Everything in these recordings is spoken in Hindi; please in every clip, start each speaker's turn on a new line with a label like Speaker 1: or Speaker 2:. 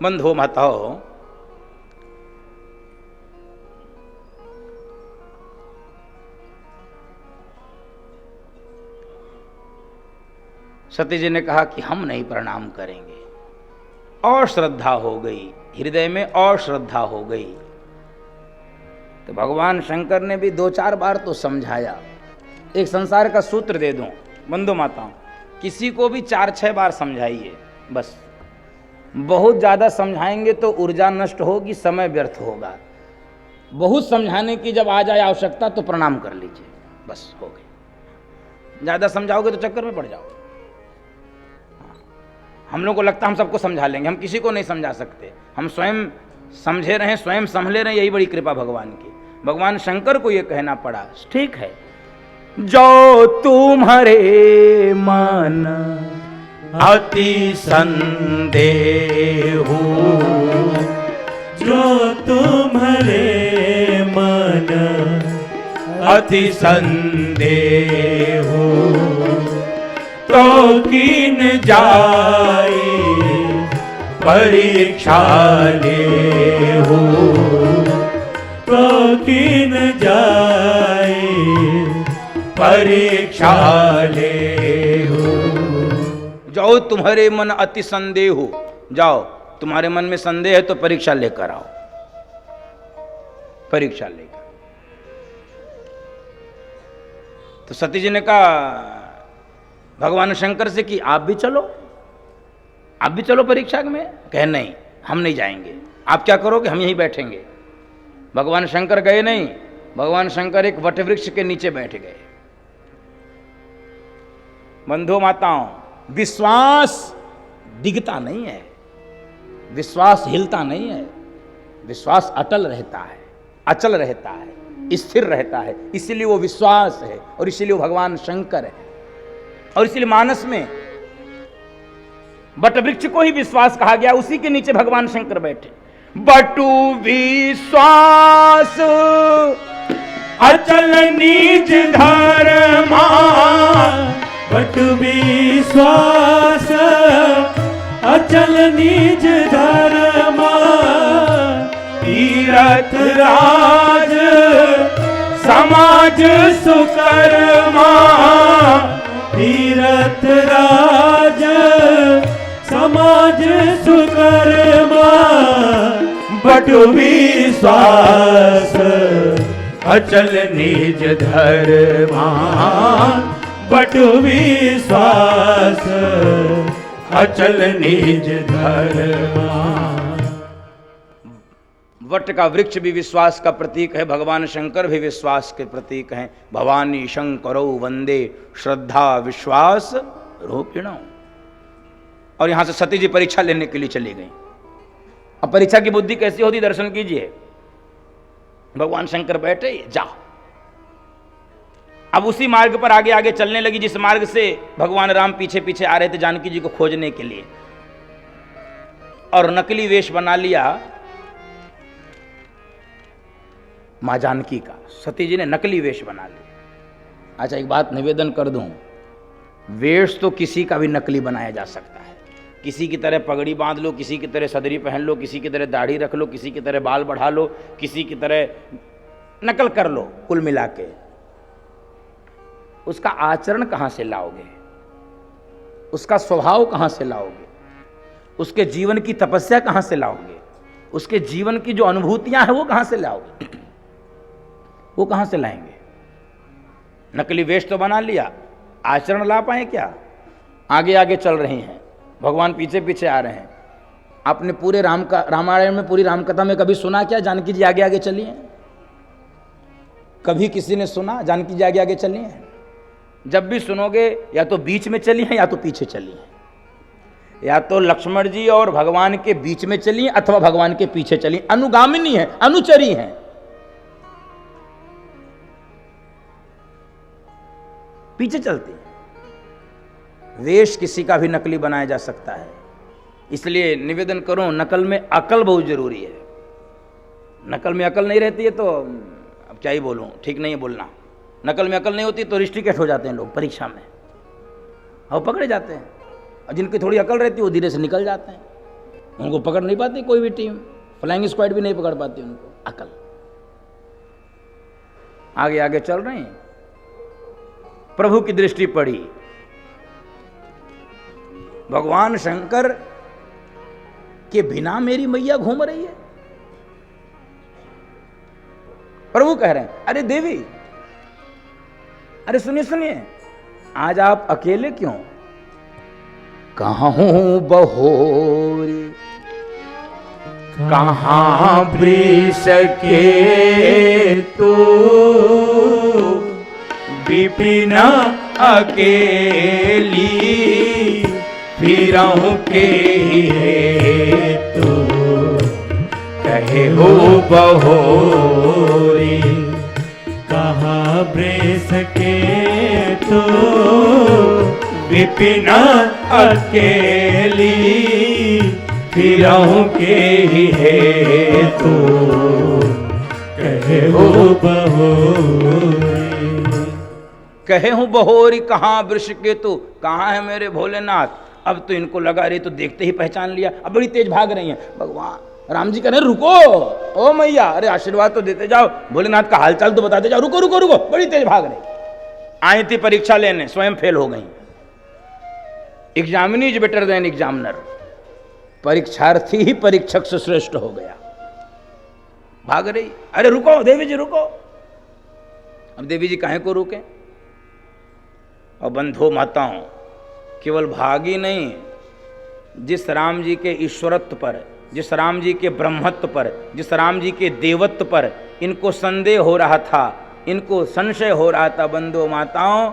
Speaker 1: बंधो माताओं, सती जी ने कहा कि हम नहीं प्रणाम करेंगे। और श्रद्धा हो गई हृदय में, और श्रद्धा हो गई। तो भगवान शंकर ने भी 2-4 बार तो समझाया। एक संसार का सूत्र दे दूं बंधु माताओं, किसी को भी 4-6 बार समझाइए बस। बहुत ज़्यादा समझाएंगे तो ऊर्जा नष्ट होगी, समय व्यर्थ होगा। बहुत समझाने की जब आ जाए आवश्यकता तो प्रणाम कर लीजिए, बस हो गई। ज़्यादा समझाओगे तो चक्कर में पड़ जाओगे। हम लोग को लगता है हम सबको समझा लेंगे, हम किसी को नहीं समझा सकते। हम स्वयं समझे रहें, स्वयं संभले रहें, यही बड़ी कृपा भगवान की। भगवान शंकर को ये कहना पड़ा, ठीक है, जो तुम्हारे मन अति संदेह,
Speaker 2: जो तुम्हारे मन
Speaker 1: अति संदेह,
Speaker 2: तो कीन जाए
Speaker 1: परीक्षा लेहु,
Speaker 2: तो कीन जाए
Speaker 1: परीक्षा लेहु। जाओ तुम्हारे मन अति संदेह हो, जाओ तुम्हारे मन में संदेह है तो परीक्षा लेकर आओ, परीक्षा लेकर। तो सती जी ने कहा भगवान शंकर से कि आप भी चलो, आप भी चलो परीक्षा में। कहे नहीं, हम नहीं जाएंगे। आप क्या करोगे? हम यहीं बैठेंगे। भगवान शंकर गए नहीं। भगवान शंकर एक वटवृक्ष के नीचे बैठ गए। बंधु माताओं, विश्वास दिखता नहीं है, विश्वास हिलता नहीं है, विश्वास अटल रहता है, अचल रहता है, स्थिर रहता है। इसीलिए वो विश्वास है और इसीलिए वो भगवान शंकर है। और इसलिए मानस में बटवृक्ष को ही विश्वास कहा गया, उसी के नीचे भगवान शंकर बैठे। बटु विश्वास
Speaker 2: अचल निज धर्मा, बटु विश्वास अचल निज धर्मा, तीरथ राज समाज सुकर्मा, तीरथ राज समाज सुकर्मा, बटु विश्वास
Speaker 1: अचल निज धर्मा,
Speaker 2: बटु विश्वास
Speaker 1: अचल निज धर्मा। वट का वृक्ष भी विश्वास का प्रतीक है, भगवान शंकर भी विश्वास के प्रतीक हैं। भवानी शंकरो वंदे श्रद्धा विश्वास रूपिणो। और यहां से सती जी परीक्षा लेने के लिए चली गई। अब परीक्षा की बुद्धि कैसी होती, दर्शन कीजिए। भगवान शंकर बैठे, जाओ। अब उसी मार्ग पर आगे आगे चलने लगी जिस मार्ग से भगवान राम पीछे पीछे आ रहे थे जानकी जी को खोजने के लिए। और नकली वेश बना लिया मां जानकी का। सती जी ने नकली वेश बना लिया। अच्छा, एक बात निवेदन कर दूं, वेश तो किसी का भी नकली बनाया जा सकता है। किसी की तरह पगड़ी बांध लो, किसी की तरह सदरी पहन लो, किसी की तरह दाढ़ी रख लो, किसी की तरह बाल बढ़ा लो, किसी की तरह नकल कर लो। कुल मिला के उसका आचरण कहां से लाओगे, उसका स्वभाव कहां से लाओगे, उसके जीवन की तपस्या कहां से लाओगे, उसके जीवन की जो अनुभूतियां हैं वो कहां से लाओगे, वो कहां से लाएंगे? नकली वेश तो बना लिया, आचरण ला पाए क्या? आगे आगे चल रही हैं, भगवान पीछे पीछे आ रहे हैं। आपने पूरे रामायण में, पूरी रामकथा में कभी सुना क्या जानकी जी आगे आगे चली हैं? कभी किसी ने सुना जानकी जी आगे आगे चली हैं? जब भी सुनोगे या तो बीच में चली हैं या तो पीछे चली हैं, या तो लक्ष्मण जी और भगवान के बीच में चली हैं अथवा भगवान के पीछे चली। अनुगामिनी है, अनुचरी हैं। पीछे चलती हैं। वेश किसी का भी नकली बनाया जा सकता है। इसलिए निवेदन करूं, नकल में अकल बहुत जरूरी है। नकल में अकल नहीं रहती है तो अब क्या ही बोलूं, ठीक नहीं है बोलना। नकल में अकल नहीं होती तो रिस्ट्रिकेट हो जाते हैं लोग परीक्षा में और पकड़े जाते हैं। और जिनकी थोड़ी अकल रहती है वो धीरे से निकल जाते हैं। उनको पकड़ नहीं पाती कोई भी टीम, फ्लाइंग स्क्वाड भी नहीं पकड़ पाती उनको। अकल आगे आगे चल रहे हैं, प्रभु की दृष्टि पड़ी, भगवान शंकर के बिना मेरी मैया घूम रही है। प्रभु कह रहे हैं, अरे देवी, अरे सुनिए सुनिए, आज आप अकेले क्यों? कहाँ हूं बहोरी, कहाँ वृष के तू,
Speaker 2: विपिन अकेली फिरहूं के हेतु, कहे हो बहोरी, कहाँ वृष के तू, विपिन अकेली फिरहूं के हेतु, कहे हो बहोरी।
Speaker 1: कहे हूं बहोरी कहाँ वृष के तू, कहाँ है मेरे भोलेनाथ? अब तो इनको लगा रही तो देखते ही पहचान लिया, अब बड़ी तेज भाग रही हैं। भगवान राम जी कह रहे रुको, ओ मैया, अरे आशीर्वाद तो देते जाओ, भोलेनाथ का हालचाल तो बताते जाओ, रुको रुको रुको, बड़ी तेज भाग रही। आई थी परीक्षा लेने, स्वयं फेल हो गई। Examinee is better than examiner, परीक्षार्थी ही परीक्षक से श्रेष्ठ हो गया। भाग रही, अरे रुको देवी जी रुको। अब देवी जी काहे को रुके? और बंधु माताओं, केवल भागी नहीं, जिस राम जी के ईश्वरत्व पर, जिस राम जी के ब्रह्मत्व पर, जिस राम जी के देवत्व पर इनको संदेह हो रहा था, इनको संशय हो रहा था, बंधु माताओं,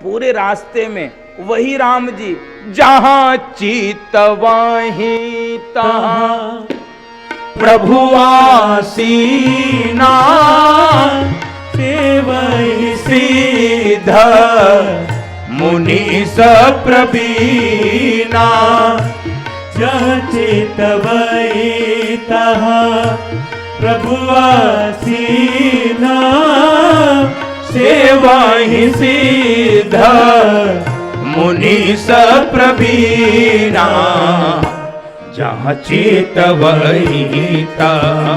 Speaker 1: पूरे रास्ते में वही राम जी, जहां चित वहीं तहां प्रभु आसीना,
Speaker 2: सेवहि
Speaker 1: सिद्ध
Speaker 2: मुनि सप्रवीणा, जहाँ चितवई तहाँ प्रभु आसीना,
Speaker 1: सेवहि सिद्ध मुनि सप्रवीणा, जहाँ चितवई तहाँ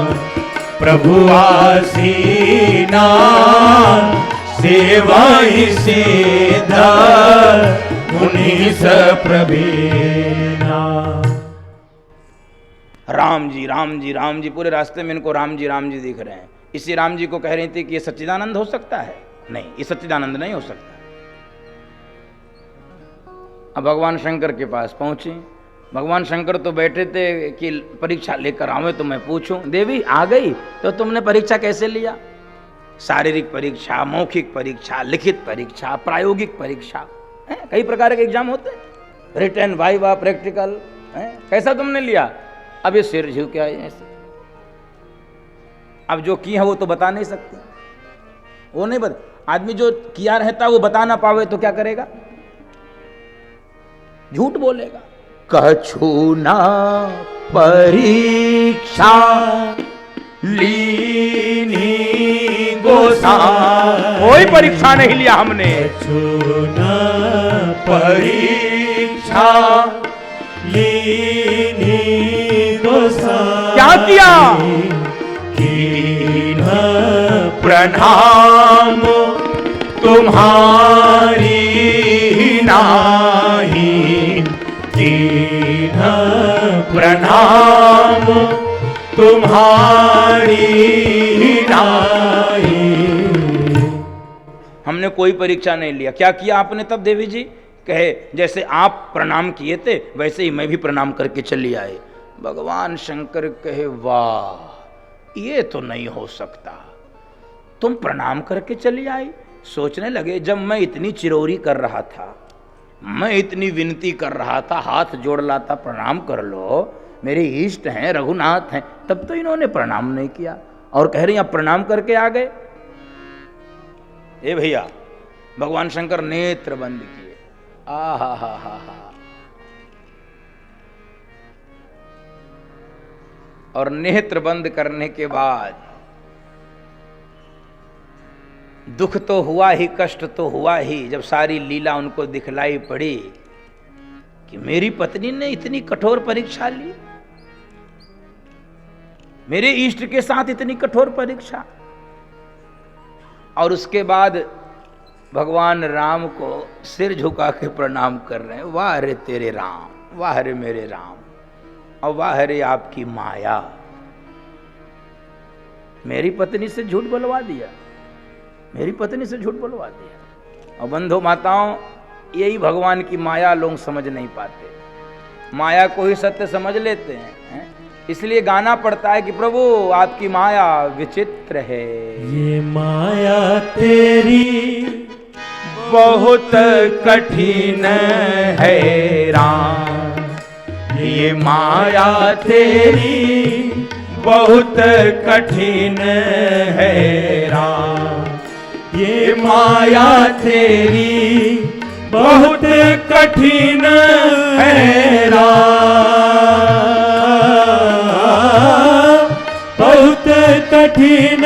Speaker 2: प्रभु आसीना, सेवहि सिद्ध मुनि सप्रवीणा।
Speaker 1: राम जी राम जी राम जी, पूरे रास्ते में इनको राम जी दिख रहे हैं। इसी राम जी को कह रही थी कि ये सच्चिदानंद हो सकता है? नहीं, ये सच्चिदानंद नहीं हो सकता। अब भगवान शंकर के पास पहुंची। भगवान शंकर तो बैठे थे कि परीक्षा लेकर आवे तो मैं पूछूं। देवी आ गई तो तुमने परीक्षा कैसे लिया? शारीरिक परीक्षा, मौखिक परीक्षा, लिखित परीक्षा, प्रायोगिक परीक्षा, कई प्रकार के एग्जाम होते हैं, रिटन, वाइवा, प्रैक्टिकल, कैसा तुमने लिया? अब ये सिर झुक के आए ऐसे। अब जो किया वो तो बता नहीं सकते, वो नहीं बता। आदमी जो किया रहता वो बता ना पावे तो क्या करेगा? झूठ बोलेगा। कछु ना परीक्षा लीनी गोसाई, कोई परीक्षा नहीं लिया हमने।
Speaker 2: कछु ना परीक्षा लीनी गोसाई,
Speaker 1: क्या किया?
Speaker 2: कीन प्रणाम तुम्हारी नाही, कीन प्रणाम तुम्हारी नाही।
Speaker 1: हमने कोई परीक्षा नहीं लिया। क्या किया आपने तब देवी जी? कहे जैसे आप प्रणाम किए थे वैसे ही मैं भी प्रणाम करके चली आए। भगवान शंकर कहे वाह, ये तो नहीं हो सकता, तुम प्रणाम करके चली आई। सोचने लगे जब मैं इतनी चिरौरी कर रहा था, मैं इतनी विनती कर रहा था, हाथ जोड़ रहा था, प्रणाम कर लो, मेरे इष्ट हैं, रघुनाथ हैं, तब तो इन्होंने प्रणाम नहीं किया और कह रही आप प्रणाम करके आ गए। ए भैया, भगवान शंकर नेत्र बंद किए। हा और नेत्र बंद करने के बाद दुख तो हुआ ही, कष्ट तो हुआ ही, जब सारी लीला उनको दिखलाई पड़ी कि मेरी पत्नी ने इतनी कठोर परीक्षा ली, मेरे इष्ट के साथ इतनी कठोर परीक्षा। और उसके बाद भगवान राम को सिर झुका के प्रणाम कर रहे हैं। वाह रे तेरे राम, वाह रे मेरे राम, और वाह रे आपकी माया, मेरी पत्नी से झूठ बुलवा दिया, मेरी पत्नी से झूठ बुलवा दिया। और बंधु माताओं, यही भगवान की माया लोग समझ नहीं पाते, माया को ही सत्य समझ लेते हैं। इसलिए गाना पड़ता है कि प्रभु आपकी माया विचित्र है।
Speaker 2: ये माया तेरी
Speaker 1: बहुत कठिन है राम,
Speaker 2: ये माया तेरी बहुत कठिन है राम। ये माया तेरी बहुत कठिन है राम, बहुत कठिन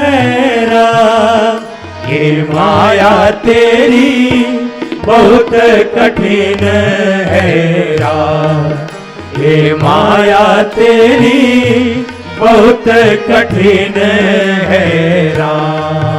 Speaker 2: है राम। ये माया तेरी बहुत कठिन है राम, ये माया तेरी बहुत कठिन है राम।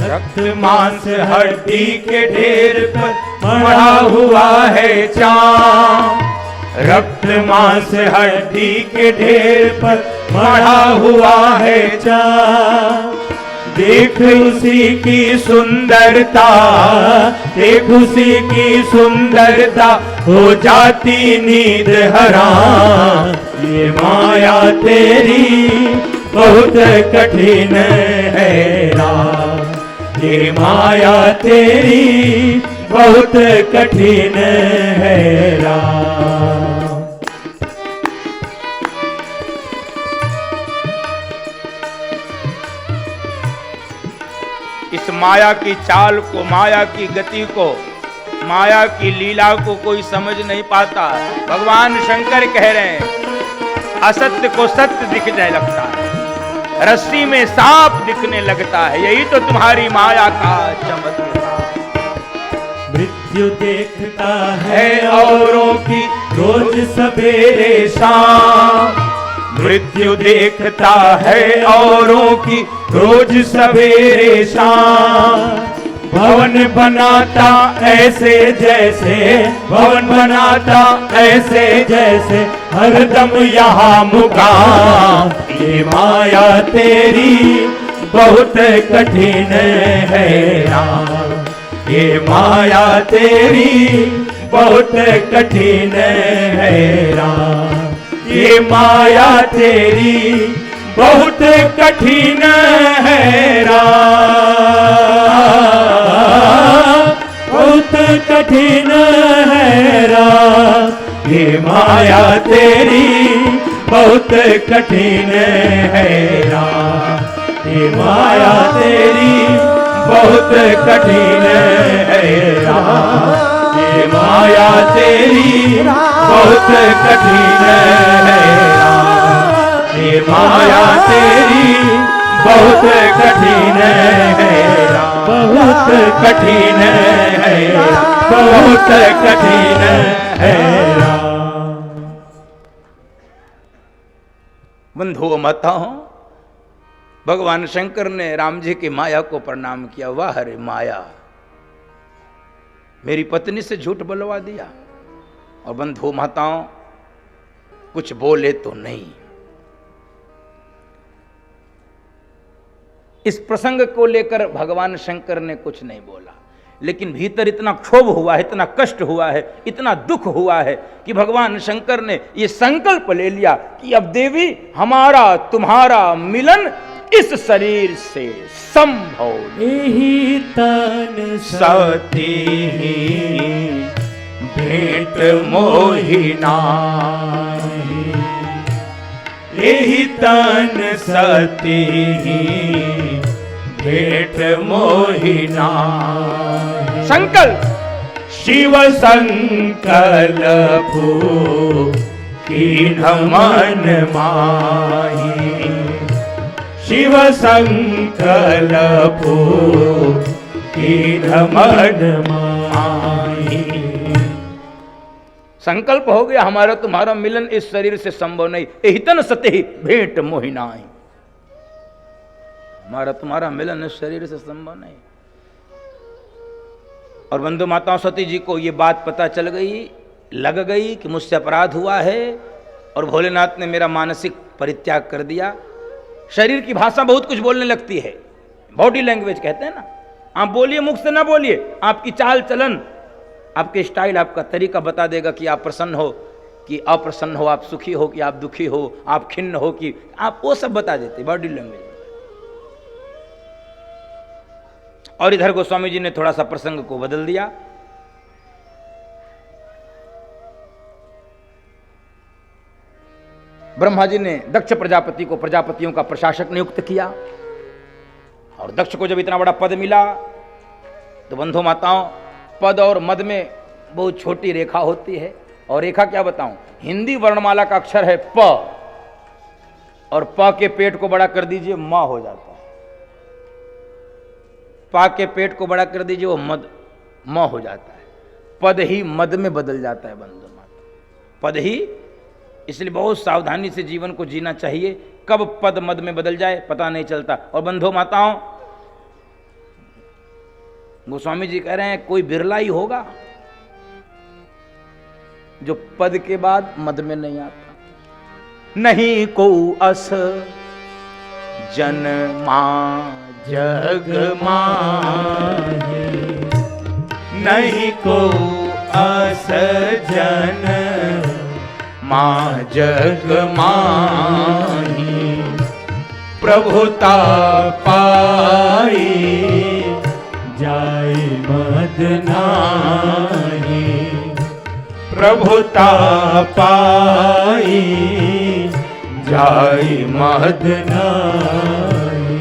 Speaker 2: रक्त मांस हड्डी के ढेर पर मढ़ा हुआ है चाँद, रक्त मांस हड्डी के ढेर पर मढ़ा हुआ है चाँद। देख उसी की सुंदरता, देख उसी की सुंदरता, हो जाती नींद हराम। ये माया तेरी बहुत कठिन है राम, ये माया तेरी बहुत कठिन है राम।
Speaker 1: इस माया की चाल को, माया की गति को, माया की लीला को कोई समझ नहीं पाता। भगवान शंकर कह रहे हैं असत्य को सत्य दिखने लगता है, रस्सी में सांप दिखने लगता है, यही तो तुम्हारी माया का चमत्कार।
Speaker 2: मृत्यु देखता है औरों की रोज सवेरे शाम, मृत्यु देखता है औरों की रोज सवेरे शाम। भवन बनाता ऐसे जैसे, भवन बनाता ऐसे जैसे, हरदम यहाँ मुकाम। ये माया तेरी बहुत कठिन है राम, ये माया तेरी बहुत कठिन है राम, ये माया तेरी बहुत कठिन है राम, बहुत कठिन है राम। ये माया तेरी बहुत कठिन है राम, ये माया तेरी बहुत कठिन है राम, ये माया तेरी बहुत कठिन है राम, ये माया तेरी बहुत कठिन है राम, बहुत कठिन है राम, बहुत कठिन है राम।
Speaker 1: बंधुओं माताओं, भगवान शंकर ने राम जी की माया को प्रणाम किया। वाह रे माया, मेरी पत्नी से झूठ बुलवा दिया। और बंधु माताओं, कुछ बोले तो नहीं। इस प्रसंग को लेकर भगवान शंकर ने कुछ नहीं बोला, लेकिन भीतर इतना क्षोभ हुआ है, इतना कष्ट हुआ है, इतना दुख हुआ है कि भगवान शंकर ने यह संकल्प ले लिया कि अब देवी हमारा तुम्हारा मिलन इस शरीर से संभव
Speaker 2: यही तन सती भेंट मोहिना, यही तन सती भेंट मोहि नाहि।
Speaker 1: संकल्प
Speaker 2: शिव संकल्प कीन्ह मन माहि। शिव संकल्प कीन्ह मन माहि।
Speaker 1: संकल्प हो गया हमारा तुम्हारा मिलन इस शरीर से संभव नहीं, एहितन सते भेंट मोहि नाहि। हमारा तुम्हारा मिलन इस शरीर से संभव नहीं। और बंधु माताओं, सती जी को ये बात पता चल गई, लग गई कि मुझसे अपराध हुआ है और भोलेनाथ ने मेरा मानसिक परित्याग कर दिया। शरीर की भाषा बहुत कुछ बोलने लगती है, बॉडी लैंग्वेज कहते हैं ना। आप बोलिए, मुख से ना बोलिए, आपकी चाल चलन, आपके स्टाइल, आपका तरीका बता देगा कि आप प्रसन्न हो कि अप्रसन्न हो, आप सुखी हो कि आप दुखी हो, आप खिन्न हो कि आप, वो सब बता देते बॉडी लैंग्वेज। और इधर गोस्वामी जी ने थोड़ा सा प्रसंग को बदल दिया। ब्रह्मा जी ने दक्ष प्रजापति को प्रजापतियों का प्रशासक नियुक्त किया, और दक्ष को जब इतना बड़ा पद मिला तो बंधु माताओं, पद और मद में बहुत छोटी रेखा होती है। और रेखा क्या बताऊं, हिंदी वर्णमाला का अक्षर है प, और प के पेट को बड़ा कर दीजिए म हो जाता है। पा के पेट को बड़ा कर दीजिए वो मद म हो जाता है। पद ही मद में बदल जाता है बंधु माता, पद ही। इसलिए बहुत सावधानी से जीवन को जीना चाहिए, कब पद मद में बदल जाए पता नहीं चलता। और बंधु माताओं, गोस्वामी जी कह रहे हैं कोई बिरला ही होगा जो पद के बाद मद में नहीं आता। नहीं को अस जन्मा
Speaker 2: जग माहि। नहीं को अस जन मां जग माहि। प्रभुता पाई जाय मद नाहि। प्रभुता पाई जाय मद नाहि।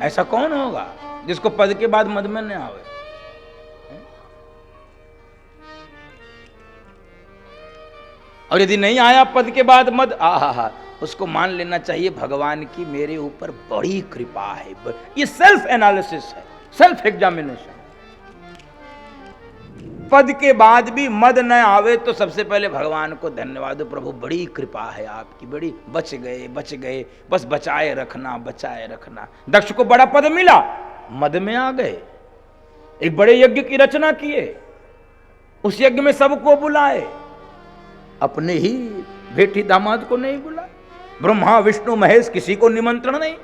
Speaker 1: ऐसा कौन होगा जिसको पद के बाद मद में न आवे? और यदि नहीं आया पद के बाद मद, आहा, उसको मान लेना चाहिए भगवान की मेरे ऊपर बड़ी कृपा है। ये सेल्फ एनालिसिस है, सेल्फ एग्जामिनेशन। पद के बाद भी मद न आवे तो सबसे पहले भगवान को धन्यवाद दो, प्रभु बड़ी कृपा है आपकी, बड़ी, बच गए, बस बचाए रखना, बचाए रखना। दक्ष को बड़ा पद मिला, मद में आ गए, एक बड़े यज्ञ की रचना किए, उस यज्ञ में सबको बुलाए, अपने ही बेटी दामाद को नहीं बुलाए। ब्रह्मा विष्णु महेश किसी को निमंत्रण नहीं।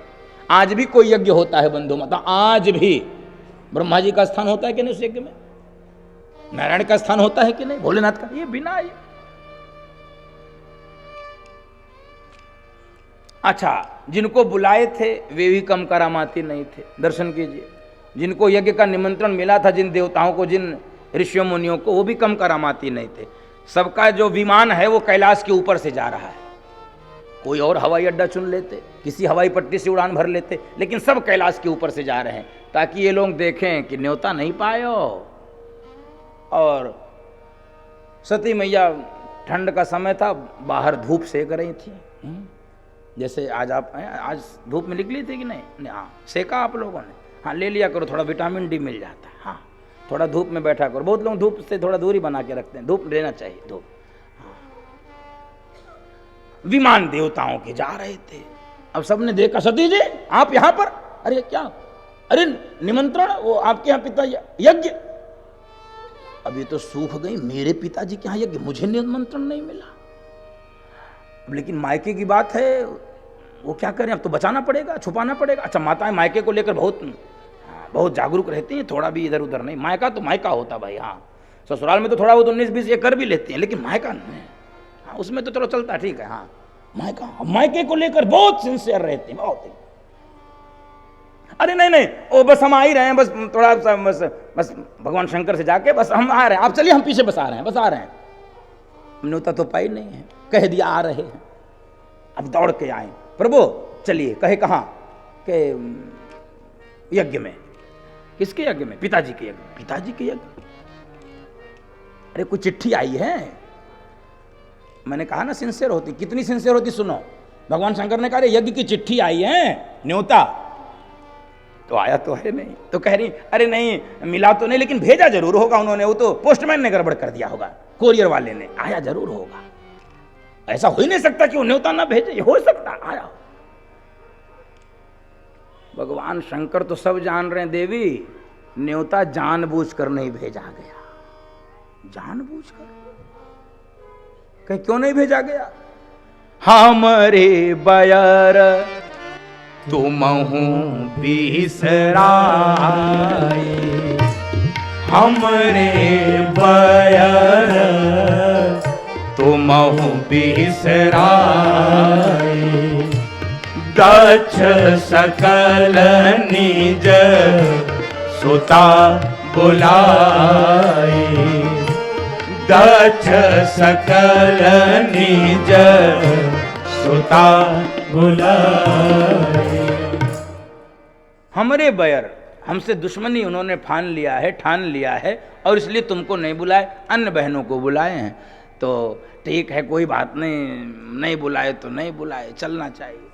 Speaker 1: आज भी कोई यज्ञ होता है बंधु माता, आज भी ब्रह्मा जी का स्थान होता है कि नहीं उस यज्ञ में? नारायण का स्थान होता है कि नहीं? भोलेनाथ का? ये बिना ये। अच्छा, जिनको बुलाए थे वे भी कम करामाती नहीं थे। दर्शन कीजिए, जिनको यज्ञ का निमंत्रण मिला था, जिन देवताओं को, जिन ऋषियों मुनियों को, वो भी कम करामाती नहीं थे। सबका जो विमान है वो कैलाश के ऊपर से जा रहा है। कोई और हवाई अड्डा चुन लेते, किसी हवाई पट्टी से उड़ान भर लेते, लेकिन सब कैलाश के ऊपर से जा रहे हैं ताकि ये लोग देखें कि न्योता नहीं पायो। और सती मैया, ठंड का समय था, बाहर धूप सेक रही थी। जैसे आज आप, आज धूप में निकली थी कि नहीं? हाँ, सेका आप लोगों ने? हाँ, ले लिया करो, थोड़ा विटामिन डी मिल जाता है। हाँ, थोड़ा धूप में बैठा करो। बहुत लोग धूप से थोड़ा दूरी बना के रखते हैं, धूप लेना चाहिए, धूप। हाँ। विमान देवताओं के जा रहे थे। अब सबने देखा, सती जी आप यहाँ पर? अरे क्या, अरे निमंत्रण, वो आपके यहाँ पिता यज्ञ। अब ये तो सूख गई, मेरे पिताजी के यहाँ यज्ञ, मुझे निमंत्रण नहीं मिला। लेकिन मायके की बात है, वो क्या करें, अब तो बचाना पड़ेगा, छुपाना पड़ेगा। अच्छा, माताएं मायके को लेकर बहुत जागरूक रहती हैं, थोड़ा भी इधर उधर नहीं। मायका तो मायका होता भाई। हाँ, ससुराल में तो थोड़ा बहुत 19-20 ये कर भी लेती हैं, लेकिन मायका नहीं। हाँ, उसमें तो चलो चलता, ठीक है। हाँ, मायके को लेकर बहुत सिंसियर रहते हैं, बहुत। अरे नहीं, ओ बस हम आ ही रहे हैं, बस थोड़ा सा, बस भगवान शंकर से जाके बस हम आ रहे हैं, आप चलिए, हम पीछे बस आ रहे हैं, बस आ रहे हैं। न्योता तो पाई नहीं है, कह दिया आ रहे हैं। अब दौड़ के आए, प्रभु चलिए, कहे कहाँ? के यज्ञ में। किसके यज्ञ में? पिताजी के यज्ञ में। पिताजी के यज्ञ? अरे कोई चिट्ठी आई है, मैंने कहा ना सिंसियर होती। कितनी सिंसियर होती सुनो। भगवान शंकर ने कहा अरे यज्ञ की चिट्ठी आई है, न्योता। तो आया तो है नहीं। तो कह रही अरे नहीं मिला तो नहीं, लेकिन भेजा जरूर होगा उन्होंने, वो तो पोस्टमैन ने गड़बड़ कर दिया होगा, कोरियर वाले ने। आया जरूर होगा। ऐसा हो ही नहीं सकता कि वो न्योता ना भेजे, हो सकता आया। भगवान शंकर तो सब जान रहे हैं देवी, न्योता जानबूझकर नहीं भेजा गया। जानबूझकर कहीं क्यों नहीं भेजा गया? हमरे बयर
Speaker 2: तुमहु बिसराए, हमरे बयर तुमहु बिसराए, दक्ष सकल निज सुता बुलाए, दक्ष सकल निज सुता बुलाए।
Speaker 1: हमरे बैर, हमसे दुश्मनी उन्होंने ठान लिया है और इसलिए तुमको नहीं बुलाए, अन्य बहनों को बुलाए हैं। तो ठीक है कोई बात नहीं, नहीं बुलाए तो नहीं बुलाए, चलना चाहिए।